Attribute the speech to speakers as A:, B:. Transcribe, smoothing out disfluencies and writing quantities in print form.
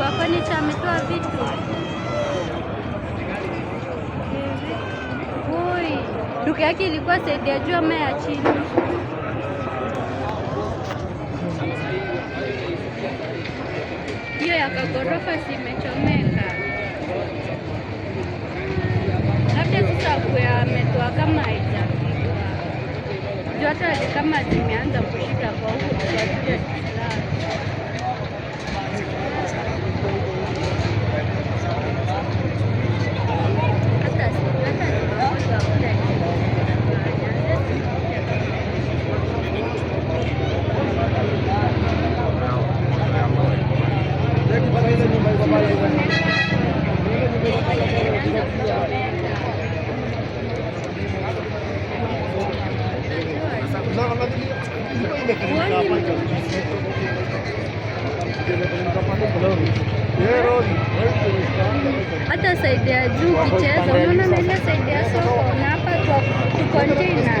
A: wa furniture ametoa vitu. Oi, duka yake ilikuwa saidi ya juu ama ya chini? Hiyo ya kagorofa si imechomeka. Labda sasa kwa ametoa kama haijapigwa. Joto kama zimeanza kushika kwa huko kwa ajili hata saidi ya juu kicheza, unaona ile saidi ya soko na hapa kwa container